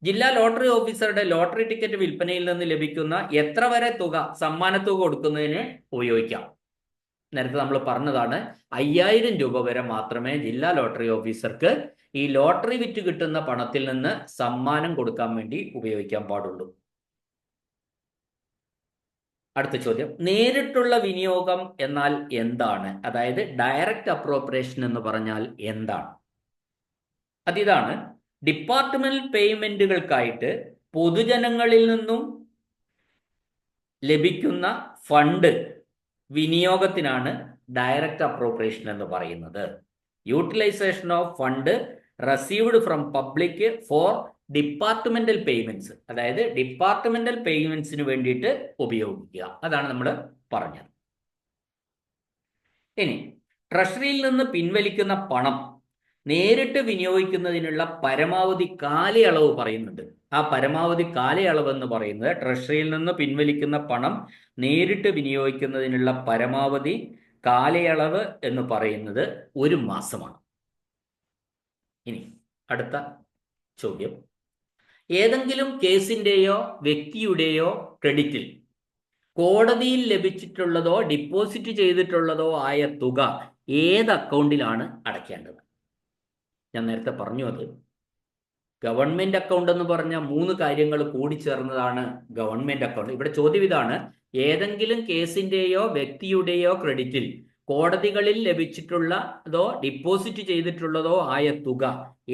Speaker 1: ജില്ലാ ലോട്ടറി ഓഫീസറുടെ ലോട്ടറി ടിക്കറ്റ് വിൽപ്പനയിൽ നിന്ന് ലഭിക്കുന്ന എത്ര വരെ തുക സമ്മാനത്തുക കൊടുക്കുന്നതിന് ഉപയോഗിക്കാം? നേരത്തെ നമ്മൾ പറഞ്ഞതാണ് 5000 രൂപ വരെ മാത്രമേ ജില്ലാ ലോട്ടറി ഓഫീസർക്ക് ഈ ലോട്ടറി വിറ്റ് കിട്ടുന്ന പണത്തിൽ നിന്ന് സമ്മാനം കൊടുക്കാൻ വേണ്ടി ഉപയോഗിക്കാൻ പാടുള്ളൂ. അടുത്ത ചോദ്യം, നേരിട്ടുള്ള വിനിയോഗം എന്നാൽ എന്താണ്? അതായത് ഡയറക്റ്റ് അപ്രോപ്രിയേഷൻ എന്ന് പറഞ്ഞാൽ എന്താണ്? അതിതാണ് ഡിപ്പാർട്ട്മെന്റൽ പേയ്മെന്റുകൾക്കായിട്ട് പൊതുജനങ്ങളിൽ നിന്നും ലഭിക്കുന്ന ഫണ്ട് വിനിയോഗത്തിനാണ് ഡയറക്റ്റ് അപ്രോപ്രിയേഷൻ എന്ന് പറയുന്നത്. Utilisation of fund received from public for departmental payments, അതായത് ഡിപ്പാർട്ട്മെന്റൽ പേയ്മെന്റ്സിന് വേണ്ടിയിട്ട് ഉപയോഗിക്കുക. അതാണ് നമ്മൾ പറഞ്ഞത്. ഇനി ട്രഷറിയിൽ നിന്ന് പിൻവലിക്കുന്ന പണം നേരിട്ട് വിനിയോഗിക്കുന്നതിനുള്ള പരമാവധി കാലയളവ് പറയുന്നുണ്ട്. ആ പരമാവധി കാലയളവ് എന്ന് പറയുന്നത്, ട്രഷറിയിൽ നിന്ന് പിൻവലിക്കുന്ന പണം നേരിട്ട് വിനിയോഗിക്കുന്നതിനുള്ള പരമാവധി കാലയളവ് എന്ന് പറയുന്നത് 1 മാസമാണ്. ഇനി അടുത്ത ചോദ്യം, ഏതെങ്കിലും കേസിന്റെയോ വ്യക്തിയുടെയോ ക്രെഡിറ്റിൽ കോടതിയിൽ ലഭിച്ചിട്ടുള്ളതോ ഡിപ്പോസിറ്റ് ചെയ്തിട്ടുള്ളതോ ആയ തുക ഏത് അക്കൗണ്ടിലാണ് അടയ്ക്കേണ്ടത്? ഞാൻ നേരത്തെ പറഞ്ഞു, അത് ഗവൺമെന്റ് അക്കൗണ്ട് എന്ന് പറഞ്ഞ 3 കാര്യങ്ങൾ കൂടി ചേർന്നതാണ് ഗവൺമെന്റ് അക്കൗണ്ട്. ഇവിടെ ചോദ്യം ഇതാണ്, ഏതെങ്കിലും കേസിന്റെയോ വ്യക്തിയുടെയോ ക്രെഡിറ്റിൽ കോടതികളിൽ ലഭിച്ചിട്ടുള്ളതോ ഡിപ്പോസിറ്റ് ചെയ്തിട്ടുള്ളതോ ആയ തുക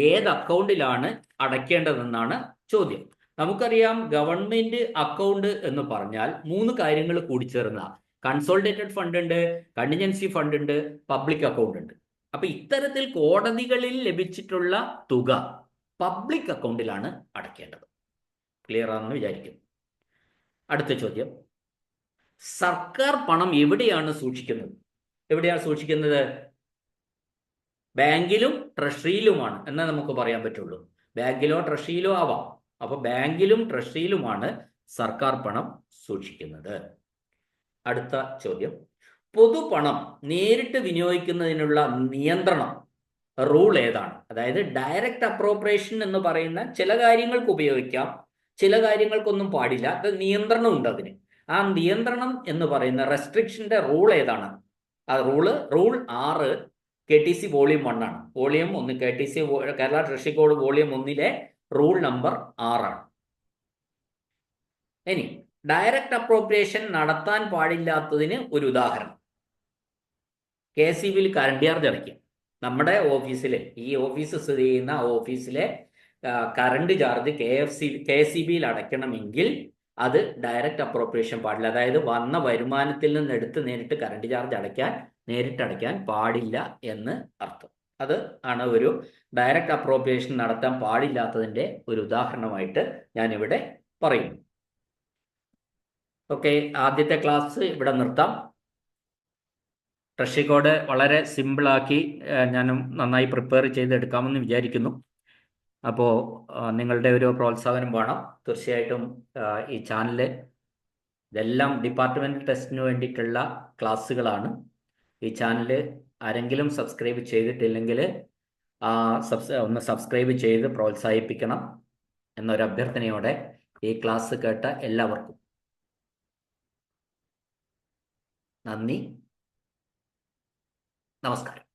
Speaker 1: ഏത് അക്കൗണ്ടിലാണ് അടയ്ക്കേണ്ടതെന്നാണ് ചോദ്യം. നമുക്കറിയാം, ഗവൺമെന്റ് അക്കൗണ്ട് എന്ന് പറഞ്ഞാൽ 3 കാര്യങ്ങൾ കൂടിച്ചേർന്ന കൺസോളിഡേറ്റഡ് ഫണ്ട് ഉണ്ട്, കണ്ടിജൻസി ഫണ്ട് ഉണ്ട്, പബ്ലിക് അക്കൗണ്ട് ഉണ്ട്. അപ്പൊ ഇത്തരത്തിൽ കോടതികളിൽ ലഭിച്ചിട്ടുള്ള തുക പബ്ലിക് അക്കൗണ്ടിലാണ് അടയ്ക്കേണ്ടത്. ക്ലിയർ ആണെന്ന് വിചാരിക്കുന്നു. അടുത്ത ചോദ്യം, സർക്കാർ പണം എവിടെയാണ് സൂക്ഷിക്കുന്നത്? എവിടെയാണ് സൂക്ഷിക്കുന്നത്? ബാങ്കിലും ട്രഷറിയിലുമാണ് എന്നേ നമുക്ക് പറയാൻ പറ്റുള്ളൂ. ബാങ്കിലോ ട്രഷറിയിലോ ആവാം. അപ്പൊ ബാങ്കിലും ട്രഷറിയിലുമാണ് സർക്കാർ പണം സൂക്ഷിക്കുന്നത്. അടുത്ത ചോദ്യം, പൊതുപണം നേരിട്ട് വിനിയോഗിക്കുന്നതിനുള്ള നിയന്ത്രണം റൂൾ ഏതാണ്? അതായത് ഡയറക്റ്റ് അപ്രോപ്രിയേഷൻ എന്ന് പറയുന്ന ചില കാര്യങ്ങൾക്ക് ഉപയോഗിക്കാം, ചില കാര്യങ്ങൾക്കൊന്നും പാടില്ല. അത് നിയന്ത്രണം ഉണ്ട് അതിന്. ആ നിയന്ത്രണം എന്ന് പറയുന്ന റെസ്ട്രിക്ഷന്റെ റൂൾ ഏതാണ്? ആ റൂൾ 6 KTC വോളിയം 1 ആണ്. Volume 1 KTC Kerala treasury code volume 1 rule number 6 ആണ്. ഇനി ഡയറക്റ്റ് അപ്രോപ്രിയേഷൻ നടത്താൻ പാടില്ലാത്തതിന് ഒരു ഉദാഹരണം, KCBയിൽ കറണ്ട് ചാർജ് അടയ്ക്കും. നമ്മുടെ ഓഫീസിലെ, ഈ ഓഫീസ് സ്ഥിതി ചെയ്യുന്ന ഓഫീസിലെ കറണ്ട് ചാർജ് KCBയിൽ അടയ്ക്കണമെങ്കിൽ അത് ഡയറക്റ്റ് അപ്രോപ്രിയേഷൻ പാടില്ല. അതായത് വന്ന വരുമാനത്തിൽ നിന്ന് എടുത്ത് നേരിട്ട് കറണ്ട് ചാർജ് നേരിട്ട് അടയ്ക്കാൻ പാടില്ല എന്ന് അർത്ഥം. അത് ആണ് ഒരു ഡയറക്റ്റ് അപ്രോപ്രിയേഷൻ നടത്താൻ പാടില്ലാത്തതിൻ്റെ ഒരു ഉദാഹരണമായിട്ട് ഞാനിവിടെ പറയുന്നു. ഓക്കെ, ആദ്യത്തെ ക്ലാസ് ഇവിടെ നിർത്താം. ട്രഷറി കോഡ് വളരെ സിമ്പിളാക്കി ഞാനും നന്നായി പ്രിപ്പയർ ചെയ്തെടുക്കാമെന്ന് വിചാരിക്കുന്നു. അപ്പോൾ നിങ്ങളുടെ ഒരു പ്രോത്സാഹനം വേണം. തീർച്ചയായിട്ടും ഈ ചാനൽ ഇതെല്ലാം ഡിപ്പാർട്ട്മെൻറ്റൽ ടെസ്റ്റിന് വേണ്ടിയിട്ടുള്ള ക്ലാസ്സുകളാണ്. ഈ ചാനൽ ആരെങ്കിലും സബ്സ്ക്രൈബ് ചെയ്തിട്ടില്ലെങ്കിൽ ഒന്ന് സബ്സ്ക്രൈബ് ചെയ്ത് പ്രോത്സാഹിപ്പിക്കണം എന്നൊരു അഭ്യർത്ഥനയോടെ ഈ ക്ലാസ് കേട്ട എല്ലാവർക്കും നന്ദി, നമസ്കാരം.